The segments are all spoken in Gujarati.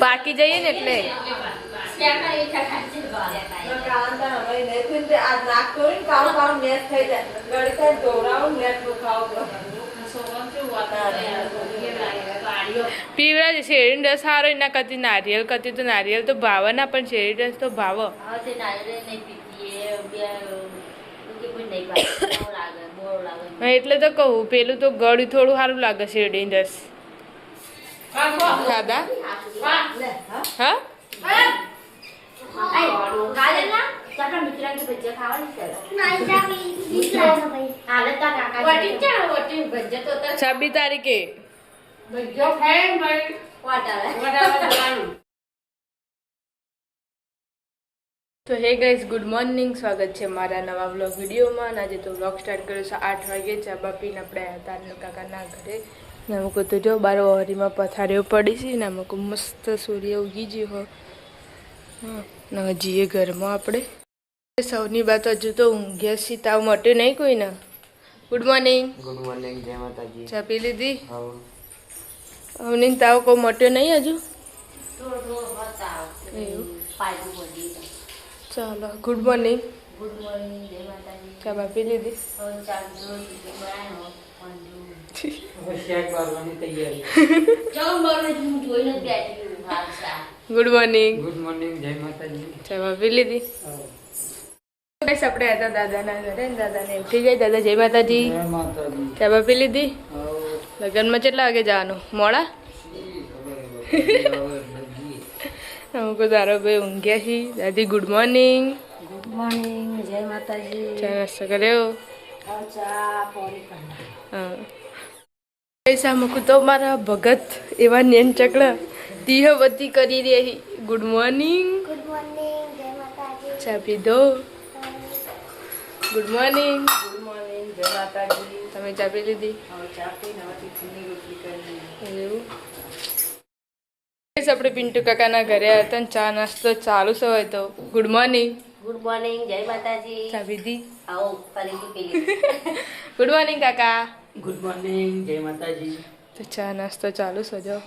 બાકી જઈએ ને એટલે પીવરા છે શેરડી રસ સારો એના કરતી નારિયેલ કરતી તો નારિયેલ તો ભાવ ના પણ શેરડી રસ તો ભાવ એટલે તો કહું પેલું તો ગળ્યું થોડું સારું લાગે શેરડી રસ ખાધા હા છવ્વીસ તારીખે તો હે ગાઈઝ ગુડ મોર્નિંગ સ્વાગત છે મારા નવા વ્લોગ વિડીયોમાં. આજે તો વ્લોગ સ્ટાર્ટ કર્યો છે 8 વાગે. ચા બાપીને આપણે તારનો કાકાના ઘરે ને અમુક તો જો બાર ઓહરીમાં પથારીઓ પડી છે ને અમુક મસ્ત સૂર્ય ઉગી ગયો હો ને હજીએ ઘરમાં આપણે સૌની વાત હજુ તો ઊંઘ્યા સી તાવ મટ્યો નહીં કોઈને. Good morning. ગુડ મોર્નિંગ, જય માતાજી. ચા પી લીધી? હા. અવની તાવ કોઈ મટ્યો નહીં હજુ? ચાલો ગુડ મોર્નિંગ. ગુડ મોર્નિંગ, જય માતાજી. ચા બા પી લીધી? Good morning. ગુડ મોર્નિંગ, જય માતાજી. ચા બા પી લીધી? ગાઈસ આપણે હતા દાદાના ઘરે ને દાદાને ઉઠી ગઈ. દાદા જય માતાજી. જય માતાજી. ચા બા પી લીધી? લગ્નમાં કેટલા વાગે જવાનું? મોડા અમુક તારો ભાઈ ઊંઘ્યા છી. દાદી ગુડ મોર્નિંગ. ગુડ મોર્નિંગ, જય માતાજી. ચા નાસ્તો કર્યો? હા પૈસા મૂકું તો મારા ભગત એવા નેન ચકડા દીહવતી કરી રહી. Good morning. ગુડ મોર્નિંગ, જય માતાજી. ચા પીધો? Good morning. ગુડ મોર્નિંગ, જય માતાજી. તમે ચા પી લીધી? ચા પીને ટિફિનની રોટલી કરી. એવું આપણે પિન્ટુ કાકાના ઘરે હતા ને ચા નાસ્તો ચાલુ છે હોય તો. Good morning. ગુડ મોર્નિંગ, જય માતાજી. ચા પીધી? આવો ફરીથી પીલી. ગુડ મોર્નિંગ કાકા. ગુડ મોર્નિંગ, જય માતાજી. તો ચા નાસ્તો ચાલુ છે જો.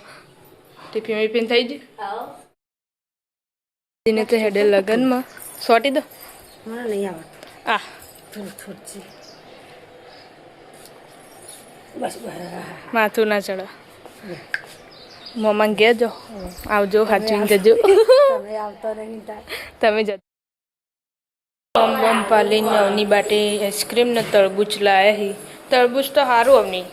ટિફિન વિફિન થઈ ગયું? આવો. એને તો હેડે લગનમાં સોટી દો. મને નહીં આવડતું. આ થોડી બસ માથું ના ચડા. મમ્મા કહેજો આવજો સાચવીને જજો. તમે આવતો નહીં તમે જજો. બમ બમ પાલીને અવની બાટે આઈસ્ક્રીમ ને તરબૂચ લાયા હી. તરબૂચ તો સારું અવની.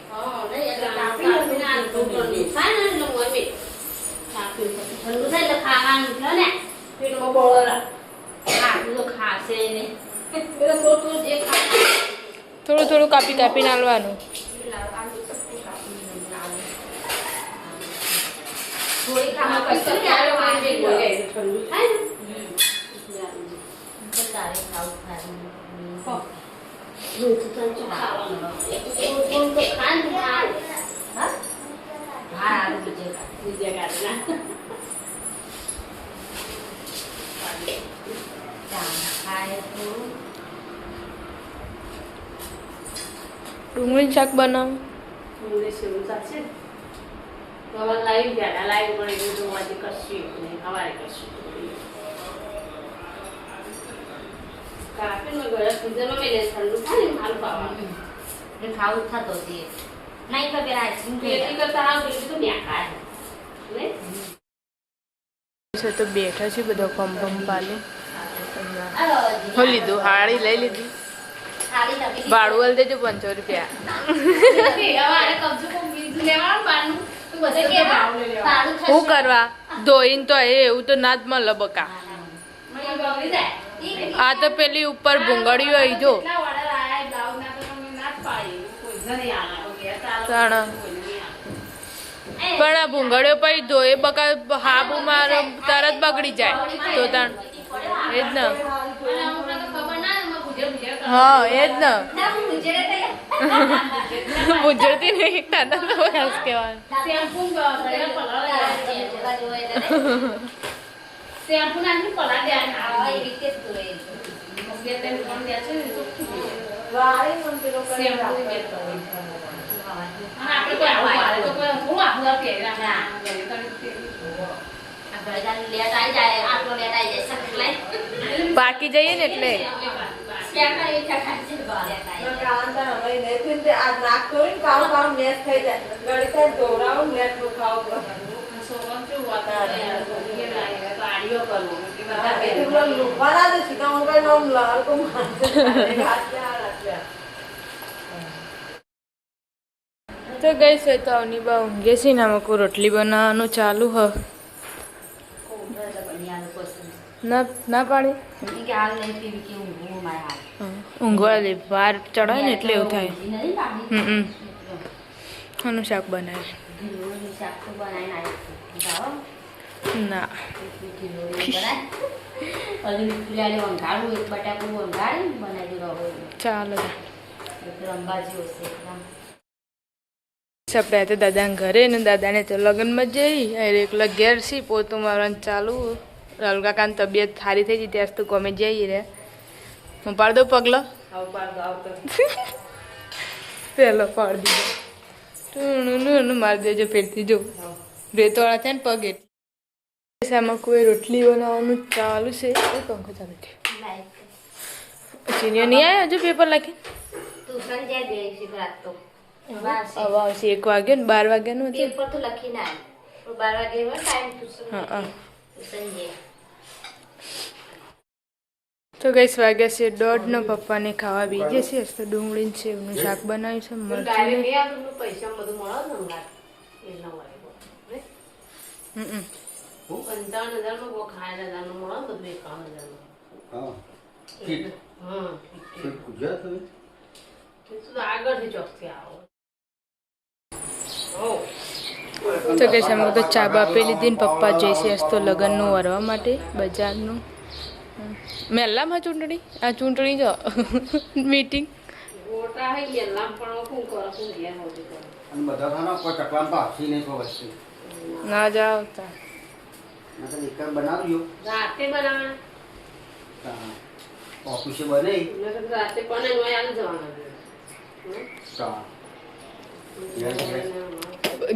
થોડું થોડું કાપી કાપીને હાલવાનું. ડુંગળી શાક બનાવ. ખાવું થતો નહીં ખબર છે તો બેઠા છે બધા પમ પમ પાલે. હું લીધું હાળી લઈ લીધી. ભાડું વાલ દેજો 500 રૂપિયા. શું કરવા ધોઈને તો એવું તો ના જ મળે બકા. આ તો પેલી ઉપર ભૂંગળીઓ આવી જો પણ આ ભૂંગળીઓ પછી ધોએ બકા હાબુ મારો તરત બગડી જાય તો તણ એ જ ને. હા એ જ ને. ગુજરતી નહીં દાદા તો હસ કહેવાનું. પાકી જઈએ ને એટલે તો ગઈ છે તો આવની બા ઊંઘે છે ને આમાં કોઈ રોટલી બનાવવાનું ચાલુ હ ના ના પાડી ઊંઘવા દે વાર ચડાય ને એટલે એવું થાય આનું શાક બનાવે ના ચાલો આપણે તો દાદાને ઘરે ને દાદાને તો લગ્નમાં જઈ એકલા ઘેર સી પોતું મારવાનું ચાલુ રલકાકાની તબિયત સારી થઈ ગઈ ત્યાં તો ગમે જઈ રે હું પાડ દઉં પગલો પેલો પાડ દીધો મારી દેજો ફેરથી જો રેતવાળા છે ને પગ એટલે આમાં કોઈ રોટલી બનાવવાનું ચાલુ છે એ પંખો ચાલુ છે સિનિયર નહીં આવ્યા હજુ પેપર લખી હવે આવશે 1 વાગ્યો ને 12 વાગ્યાનું હતું પેપર તો લખી ના 12 વાગે ટાઈમ હા તો ગઈ વાગ્યા છે 1:30 નો પપ્પાને ખાવા બીજે છે તો ડુંગળી છે એનું શાક બનાવ્યું છે મરચું પૈસા બધું મળે ને 55,000 ખાય મળે બધું 51,000 આગળથી ચોકથી આવો તો કે છે અમે તો ચા બાપી લીધી ને પપ્પા જઈશે તો લગ્નનું વરવા માટે બજારનું મેલામાં ચૂંટણી આ ચૂંટણી જો મીટિંગ ના જાઓ રાતે બનાવવાના ઓફિસે બને રાતે બનાવી જવાના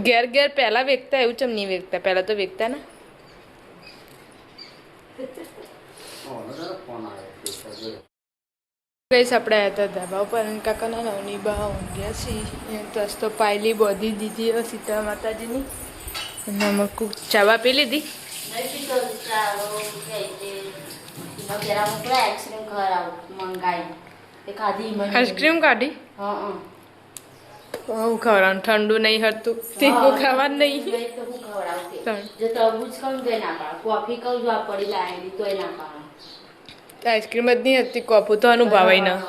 ઘેર ઘેર પહેલા વેચતા એવું ચમ નહીં વેચતા પહેલા તો વેચતા ને ગઈ આપણે આવ્યા હતા ધાબા ઉપર અને કાકાના નવની બા ઊંઘ્યા છીએ તો પાયલી બોધી દીધી સીતા માતાજીની અને અમે ચાવા પી લીધી આઈસ્ક્રીમ કાઢી હું ખવડાવું ઠંડુ નહીં હતું તીખું ખાવાનું નહીં આઈસ્ક્રીમ જ નહીં હતી કોફું તો અનુભવાય ના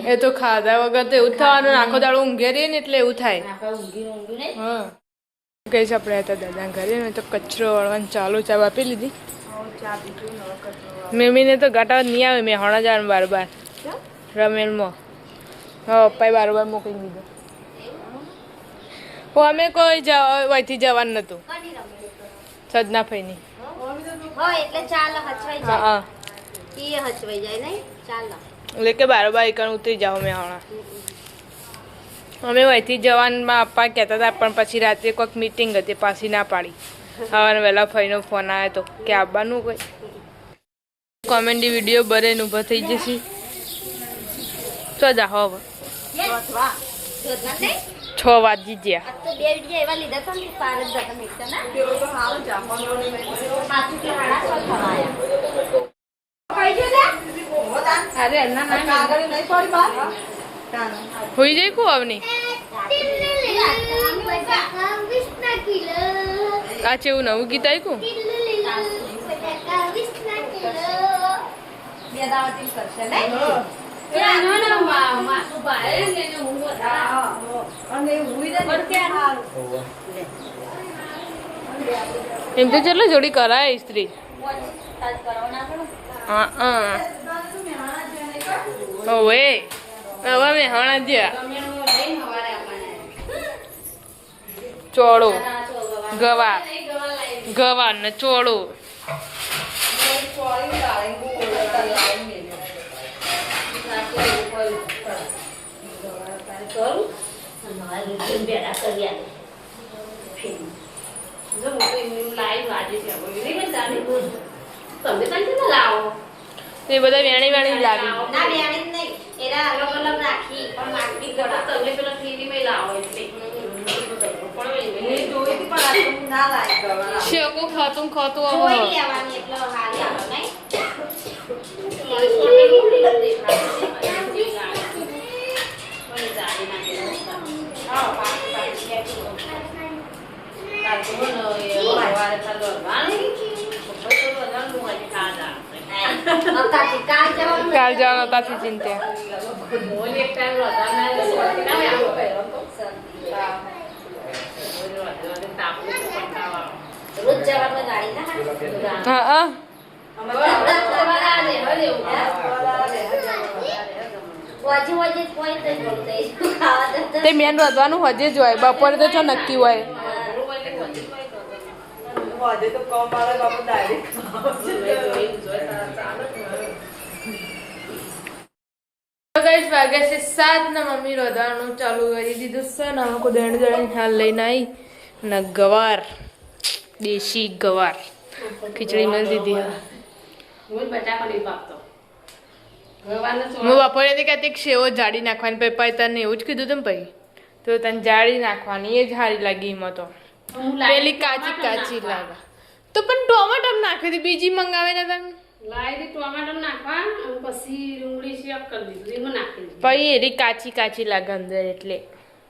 એ તો ખાધા વગર તો એવું થવાનું આખો દાડો ઊંઘે રહીએ ને એટલે એવું થાય હા કઈ છે આપણે હતા દાદા ઘરે ને તો કચરો વાળવાનું ચાલુ ચા આપી લીધી મેમીને તો ગાંઠા નહીં આવે મેં હણા જવાનું બાર રમેલમાં હા પપ્પાએ બારોબાર મોકલી દીધો અમે કોઈ વહીથી જવાનું નહોતું સદના ફઈની હા એટલે કે બારોબાર એકણ ઉતરી જાઓ મેં હમણાં અમે વહીથી જવાનમાં પપ્પા કહેતા હતા પણ પછી રાત્રે કોઈક મીટિંગ હતી પાછી ના પાડી સવારે વહેલા ફઈનો ફોન આવ્યો હતો કે આવવાનું કોઈ કોમેડી વિડીયો બરે ઊભા થઈ જશે તો જાઓ હવે 6 વાગી ગયા હોઈ જાય કો આવની આ છે એવું નવું ગીત આવ્યું એમ તો ચલો જોડી કરાય સ્ત્રી હવે મેં હણા જ્યાં ચોળો ગવાર ને ચોળો ભેડા કરી આલે. જો હું તો એમ લાઈવ આજે છે હવે નહીં બતાને તમે તને લાવો તે બધા વેણી વેણી લાવી ના બેણી જ નહીં એરા અલગ અલગ રાખી પણ માગવી તમે ગળા પેલા ફ્રીમાં લાવો એટલે પણ એ જોઈ હતી પણ આ તો ના લાગે ગળા શેકો ખાતું ખાતું જોઈ હવે લેવાની એટલે હારી આવે નહીં હા પાછી પાછી લેતી કાલ જવાનો તાથી ચિંતા રોજ જવાનું ગાડી ના હા વાજી વાજી કોઈ તો બોલતે ખાવા દે તે મેન વધવાનું હજે જ હોય બપોરે તો છો નક્કી હોય ગાઈસ વાગ્યા છે 7 ને મમ્મી રોધાનું ચાલુ કરી દીધું છે ને અમે કુદણ દળીને હાલ લઈને આવી ને ગવાર દેશી ગવાર ખીચડી મળી દીધી હવે હું બપોરે હતી કહેતી કે સેવો જાડી નાખવાની પપ્પાએ તને એવું જ કીધું તું ને ભાઈ તો તને જાડી નાખવાની એ જ સારી લાગી એમાં તો પેલી કાચી કાચી લાગે તો પણ ટોમેટો નાખી હતી બીજી મંગાવે ને તમે ટોમેટો નાખવા અને પછી ડુંગળી શેક કરી દીધું એમાં નાખી દીધું પછી એરી કાચી કાચી લાગે અંદર એટલે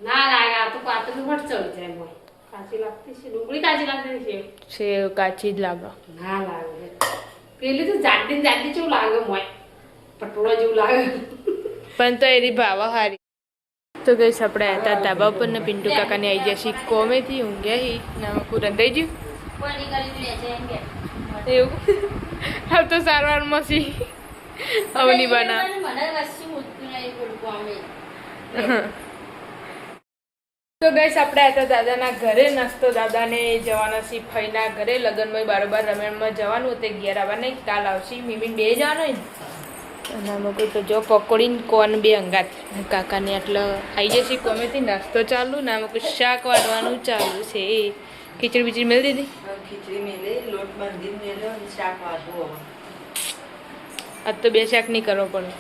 ના લાગે આ તો પાતળું ફટ ચડી જાય એમાં કાચી લાગતી છે ડુંગળી કાચી લાગતી છે સેવ કાચી જ લાગે ના લાગે પેલી તો જાડી ને જાડી જેવું લાગે મોય પટોળા જેવું લાગે પણ તો એરી ભાવા હારી તો ગઈ આપણે હતા ધાબા ઉપર ને પિન્ટુ કાકાને આવી જશે કોમેથી ઊંઘ્યા નામ કુરન થઈ ગયું કોની કરી લે છે એમ કે એવું હવે તો સારવાર મસી અવની બના મને વસ્તુ મૂકતું નહીં પડતું અમે તો ગઈશ આપણે હતા દાદાના ઘરે નાસ્તો દાદાને જવાના છે ફઈના ઘરે લગ્નમાં બારોબાર રમેણમાં જવાનું તે ઘેર આવવા નહીં કાલ આવશે મીમીન બે જવાનો ને અને અમુક તો જો પકોડીને કોન બે અંગાત કાકાને એટલે આવી જશે કોમેથી નાસ્તો ચાલુ ને અમુક શાક વાળવાનું ચાલુ છે ખીચડી બીચડી મેળી દીધી ખીચડી મેલે લોટ બાંધી મેલે શાક વાળવું આજ તો બે શાક નહીં કરવો પડે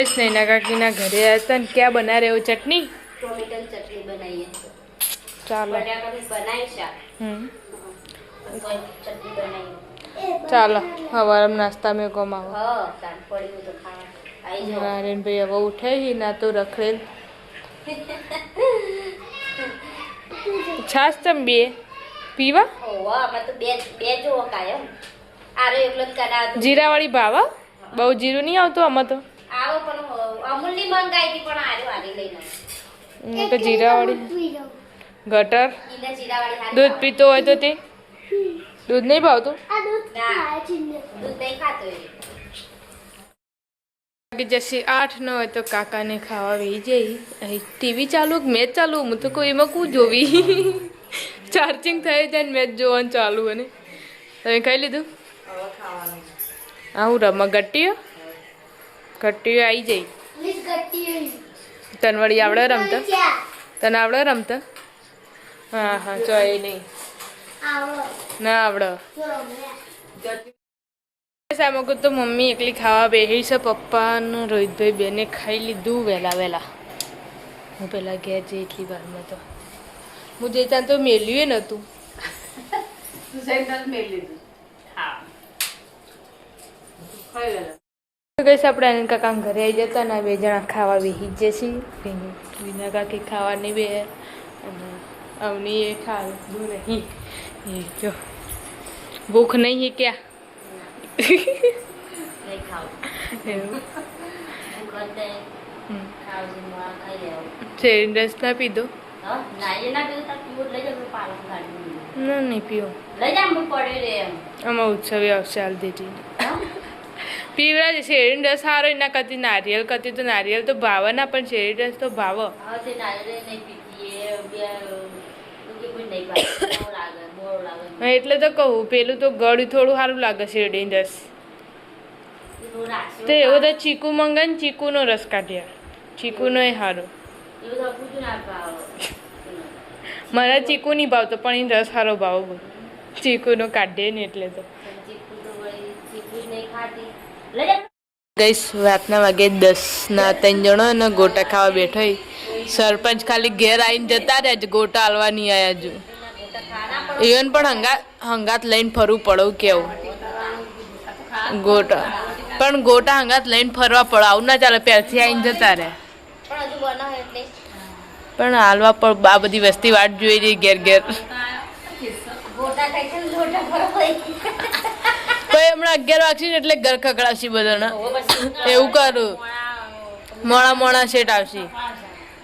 સ્નેહના કાકીના ઘરે હતા ને ક્યાં બના રહ્યો ચટણી ટોમેટોની ચટણી બનાવીએ ચાલો બટાકાનું બનાવી શાક કોઈ ચટણી બનાવી ચાલો હવારમ નાસ્તા મેં કમાવો હા તાન પડી તો ખાવા આવી જાઓ નારાયણ ભાઈ હવે ઉઠે ના તો રખડેલ છાસ તમ બે પીવા ઓવા આમાં તો બે જોવો કાયમ આરે એકલો જ કરાતો જીરાવાળી ભાવા બહુ જીરું નહીં આવતું આમાં તો આવો પણ અમૂલની મંગાઈ હતી પણ આરે વારી લઈને તો જીરાવાળી ગટર ઈના જીરાવાળી હારી દૂધ પીતો હોય તો તે દૂધ નહીં ભાવતું ના દૂધ નહીં ખાતો એ કે જશે 8 ન હોય તો કાકાને ખાવા વેઈ જઈ અહીં ટીવી ચાલુ મેચ ચાલુ હું તો કોઈ એમાં કું જોવી ચાર્જિંગ થઈ જાય ને મેચ જોવાનું ચાલુ અને તમે ખાઈ લીધું હવે ખાવાનું હા હું રમવા ગટ્ટીઓ આવી જઈ તને વળી આવડે રમતા તને આવડે રમતા હા હા ચોય નહીં ના આવડે સામકો તો મમ્મી એકલી ખાવા બેસી છે પપ્પા અને રોહિતભાઈ બેને ખાઈ લીધું વહેલા હું પેલા ઘેર જઈ એટલી વારમાં તો હું જે ત્યાં તો મેલ્યું નહોતું ગઈ આપણે આનંદ કાકા ઘરે આવી જતા ને 2 જણા ખાવા બેસી જ જશે વિના કાકી ખાવા નહીં બે અને અવની એ ખાવું નહીં એ જો ભૂખ નહીં હે ક્યાં નહીં ખાવું એવું કરતે ખાવજી માં ખાઈ લેવું શેરીન રસ ના પીધો હા નાઈ ના પીવું તો પીવું લઈ જાવ પાલક ગાડી ના નહીં પીવો લઈ જા હું પડ્યો રે એમ આમાં ઉત્સવે આવશે હાલ દેજી હા પીવડા છે શેરીન રસ સારો એના કરતી નારિયેલ કરતી તો નારિયેલ તો ભાવે ના પણ શેરીન રસ તો ભાવે હા તે નાઈ નહીં પીતી એ બે કોઈ નહીં ભાવે બહુ લાગે બોર લાગે એટલે તો કહું પેલું તો ગળ્યું થોડું સારું લાગે શેરડીન રસ તો એવો તો ચીકુ મંગાવીને ચીકુનો રસ કાઢ્યા ચીકુનો એ સારો બધું પૂછું ના ભાવ મારા ચીકુ નહીં ભાવતો પણ એ રસ સારો ભાવ ચીકુનો કાઢે ને એટલે તો ચીકુ તો વળી ચીકુ જ નહીં ખાતી લઈ જા ગઈસ રાતના વાગે 10 ના 3 જણો અને ગોટા ખાવા બેઠો સરપંચ ખાલી ઘેર આવીને જતા રહ્યા જ ગોટા હાલવા નહીં આવ્યા હજુ ઇવન પણ હંગાત લઈને ફરવું પડવું કેવું ગોટા પણ ગોટા હંગાત લઈને ફરવા પડે આવું ના ચાલે પહેરથી આવીને જતા રહે પણ હજુ બનાવે એટલે પણ હાલવા પણ આ બધી વસ્તી વાટ જોઈ રહી ઘેર ઘેર ગોટા ખાઈ છે ને લોટા ફરવા કોઈ હમણાં 11 વાગશે ને એટલે ઘર ખકડાવશે બધાને એવું કરું મોડા સેટ આવશે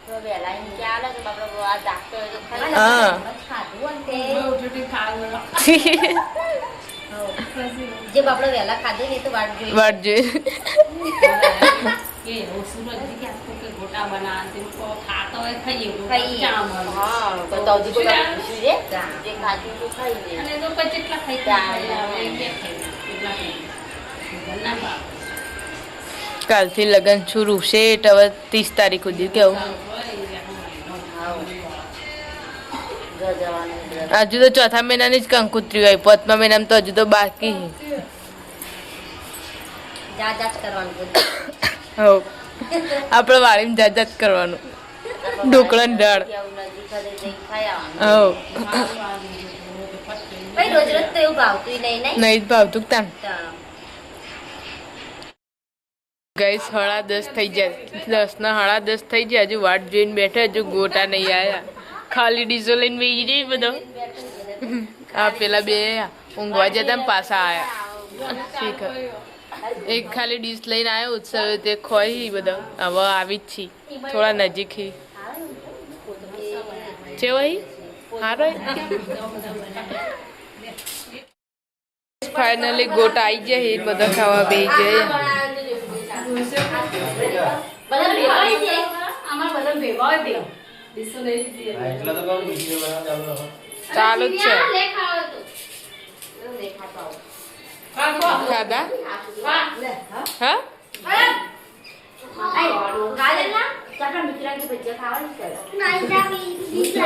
તો વેલા એમ કે આલે કે બાપડો આ જાગતો હોય તો ખાઈ હા. ખાધું ને ઉઠી ખાવું જે બાપડો વેલા ખાધું ને એ તો વાટ જોઈ વાટ જોઈ કે સુરતજી કે આસ્તો કે ગોટા બના તે કો ખાતો હોય ખાઈએ ખાઈએ. ચા મળે હા તો તવજી કોઈ પૂછ્યું રે જે ખાધું તો ખાઈ લે અને તો પછી કેટલા ખાઈ ચા હવે કે ખાઈ કેટલા ખાઈ ઘરના બાપ કાલથી લગન શરૂ છે હવે 30 તારીખ સુધી કેવું જવાનું હજુ તો ચોથા મહિનાની જ કંકુત્રી હોય 5મા મહિનામાં તો હજુ તો બાકી જા જા કરવાનું બધું હો આપણે વાળીમાં જાત કરવાનું ઢોકળાની દાળ કેવું નજીક હશે જઈ ખાઈ આવવાનું હો ભાઈ રોજ રોજ તો એવું ભાવતું નહીં નહીં જ ભાવતું તાન તો ગઈસ 10:30 થઈ જાય 10 ના 10:30 થઈ જાય હજુ વાટ જોઈને બેઠા હજુ ગોટા નહીં આયા ખાલી ડીઝલ લઈને બેસી જઈ બધો આ પેલા બે ઊંઘવા જતા ને પાછા આયા ઠીક એક ખાલી ડીશ લઈને આવ્યો ઉત્સવ તે ખોઈ બધો હવે આવી જ છી થોડા નજીક છે વહી હારો ફાઇનલી ગોટા આવી જાય એ બધા ખાવા બેસી જાય બધા ભેગા હોય છે અમાર બધા ભેગા હોય તે દિસો લઈ દીધી ચાલુ જ છે લે ખાવ તો લે ખાતા ખાધા હા આય કાલે ના કાકા મિત્રાની ભજીયા ખાવાની છે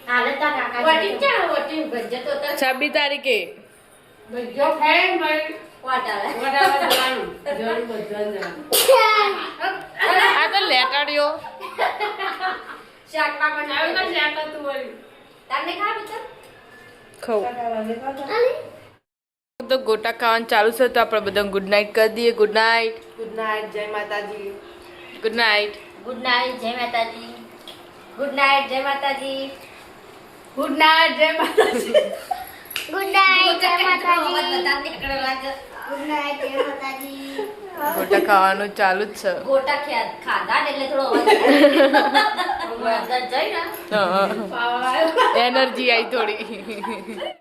હાલે તા કાકા વટી ચા વટી ભજીયા તો 26 તારીખે ભજીયો ખાય ભાઈ વાટાલે વડાવા જવાનું જરૂર બધા જવાનું આ તો લેટાડ્યો શાકમાં પણ આવી તો જ્યાં કરતું હોય તમને ખાવું તો ખાઉં તો ગોટા ખાવાનું ચાલુ છે તો આપણે બધા ગુડ નાઇટ કરી દઈએ ગુડ નાઇટ ગુડ નાઇટ જય માતાજી ગુડ નાઇટ ગુડ નાઇટ જય માતાજી ગુડ નાઇટ જય માતાજી ગુડ નાઇટ જય માતાજી ગુડ નાઇટ જય માતાજી ગુડ નાઇટ જય માતાજી ગોટા ખાવાનું ચાલુ જ છે ગોટા ખાધા ને એટલે થોડો અવાજ અંદર જઈ ને એનર્જી આવી થોડી